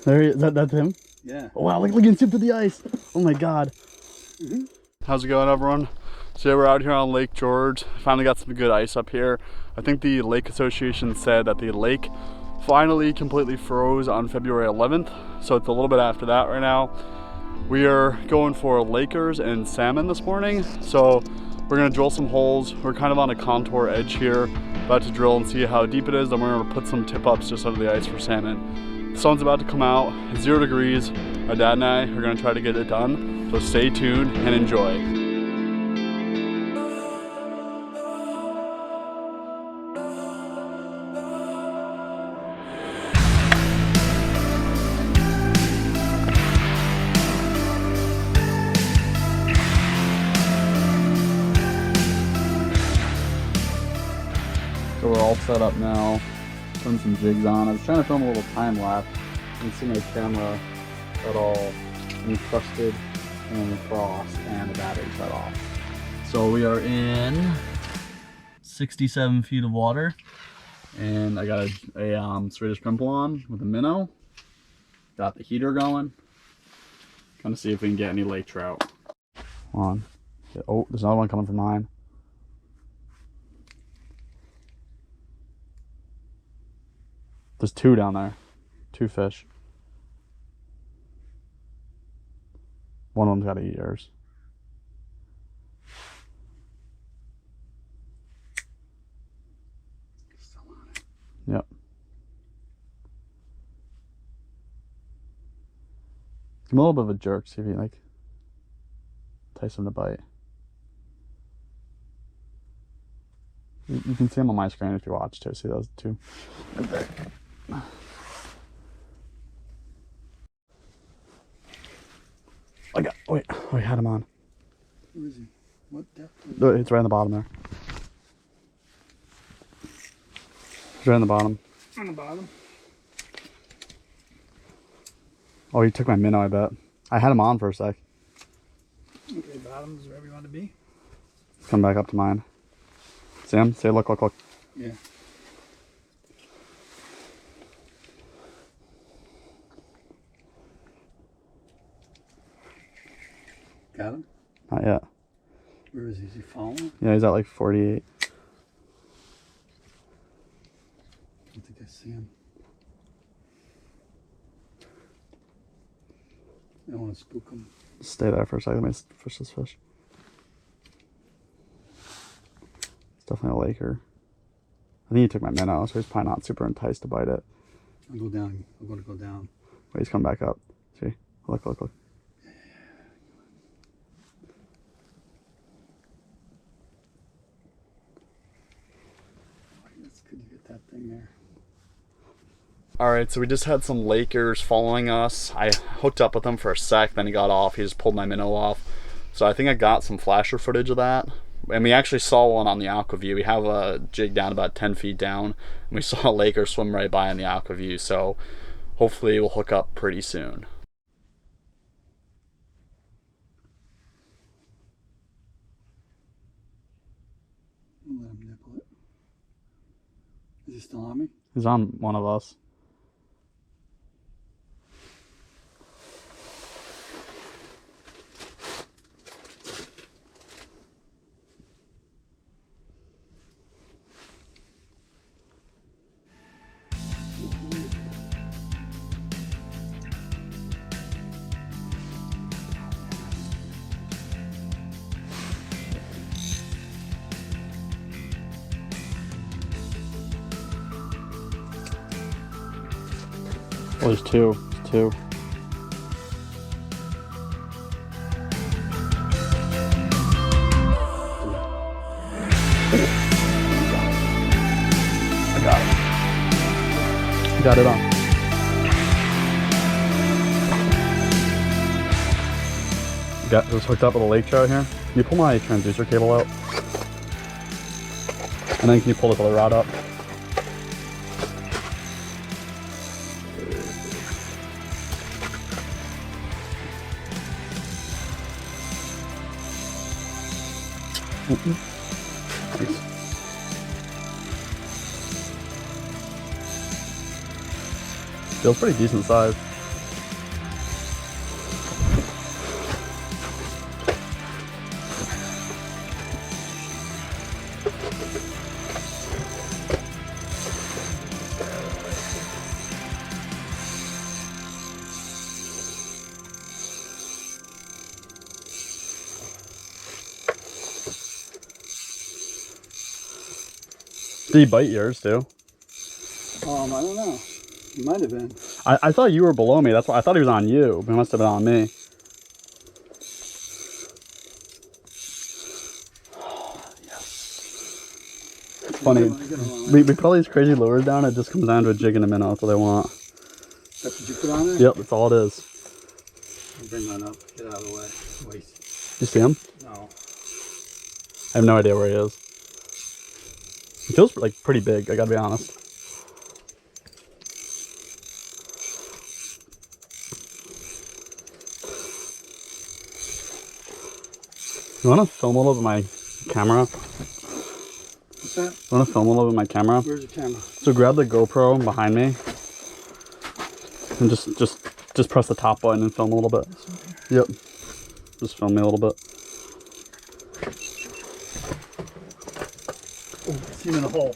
There he is. That's him? Yeah. Oh, wow, look, you can see through the ice. Oh my God. How's it going, everyone? Today we're out here on Lake George. Finally got some good ice up here. I think the Lake Association said that the lake finally completely froze on February 11th. So it's a little bit after that right now. We are going for Lakers and salmon this morning. So we're gonna drill some holes. We're kind of on a contour edge here. About to drill and see how deep it is. Then we're gonna put some tip ups just under the ice for salmon. The sun's about to come out, 0 degrees. My dad and I are gonna try to get it done. So stay tuned and enjoy. So we're all set up now, putting some jigs on. I was trying to film a little time lapse. You can see my camera got all encrusted in frost and the battery shut off. So we are in 67 feet of water, and I got a Swedish pimple on with a minnow. Got the heater going. Gonna see if we can get any lake trout. Hold on. Oh, there's another one coming from mine. There's 2 down there. 2 fish. One of them's got to eat yours. Still on it. Yep. Give him a little bit of a jerk, see if he like entice him to bite. You can see him on my screen if you watch too. See those 2 right there. Wait, I had him on. Where is he? What depth? It's right on the bottom there. It's right on the bottom. On the bottom? Oh, he took my minnow, I bet. I had him on for a sec. Okay, bottom is wherever you want to be. Come back up to mine. See him? Say, look. Yeah. Got him? Not yet. Where is he? Is he falling? Yeah, he's at like 48. I don't think I see him. I don't want to spook him. Stay there for a second. Let me fish this fish. It's definitely a laker. I think he took my minnow, so he's probably not super enticed to bite it. I'll go down. I'm going to go down. Wait, he's coming back up. See? Look. That's good to get that thing there. Alright, so we just had some Lakers following us. I hooked up with him for a sec, then he got off. He just pulled my minnow off. So I think I got some flasher footage of that. And we actually saw one on the aqua view. We have a jig down about 10 feet down. And we saw a Laker swim right by on the aqua view. So hopefully we'll hook up pretty soon. I'll let him nibble it. Is he still on me? He's on one of us. Oh, there's 2. There's 2. I got it. Got it on. Got this hooked up with a lake trout here. Can you pull my transducer cable out? And then can you pull this other rod up? Nice. Feels pretty decent size. Did he bite yours too? I don't know. He might have been. I thought you were below me. That's why I thought he was on you, but he must have been on me. Yes. It's funny. We put all these crazy lures down. It just comes down to a jig and a minnow. That's what they want. That's what you put on there? Yep, that's all it is. I'll bring that up. Get out of the way. Wait. You see him? No. I have no idea where he is. He feels like pretty big, I gotta be honest. You wanna film a little bit of my camera? What's that? You wanna film a little bit of my camera? Where's your camera? So grab the GoPro behind me and just press the top button and film a little bit. Yep. Just film me a little bit. Oh, I see him in the hole.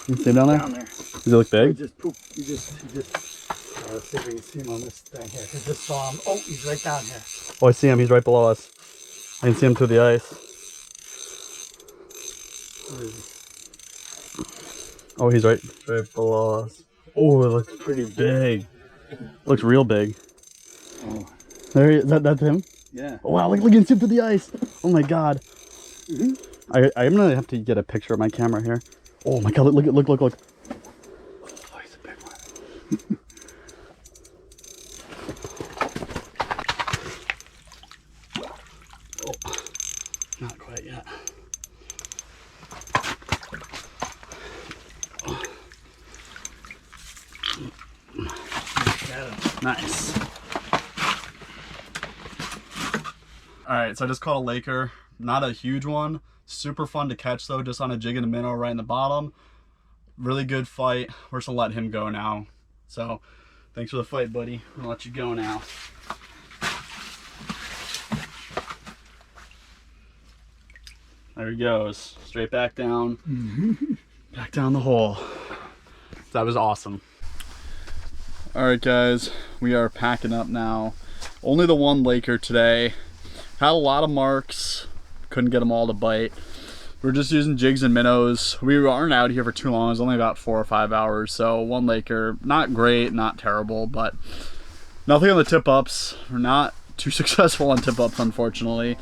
You see him down there? Down there. Does he look He big? just pooped. He just. Let's see if we can see him on this thing here. He just saw him. Oh, he's right down here. Oh, I see him. He's right below us. I can see him through the ice. Where is he? Oh, he's right below us. Oh, it looks pretty big. Looks real big. Oh. There he is. That's him? Yeah. Oh, wow, look, you can see him through the ice. Oh my god. Mm-hmm. I'm gonna have to get a picture of my camera here. Oh my god, look. Oh, he's a big one. Oh, not quite yet. Nice. Alright, so I just caught a Laker. Not a huge one. Super fun to catch though, just on a jig and a minnow right in the bottom. Really good fight. We're just gonna let him go now. So, thanks for the fight, buddy. I'm gonna let you go now. There he goes. Straight back down. Back down the hole. That was awesome. Alright guys, we are packing up now. Only the one Laker today. Had a lot of marks. Couldn't get them all to bite. We're just using jigs and minnows. We aren't out here for too long. It was only about 4 or 5 hours. So one Laker, not great, not terrible, but nothing on the tip ups. We're not too successful on tip ups, unfortunately.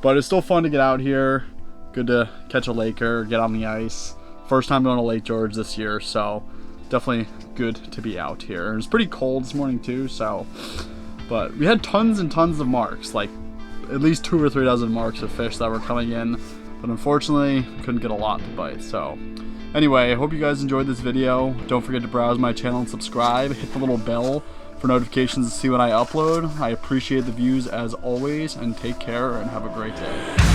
But it's still fun to get out here. Good to catch a Laker, get on the ice. First time going to Lake George this year, so definitely good to be out here. It was pretty cold this morning too, so, but we had tons and tons of marks, like at least 2 or 3 dozen marks of fish that were coming in, but unfortunately couldn't get a lot to bite. So anyway, I hope you guys enjoyed this video. Don't forget to browse my channel and subscribe. Hit the little bell for notifications to see when I upload. I appreciate the views as always, and take care and have a great day.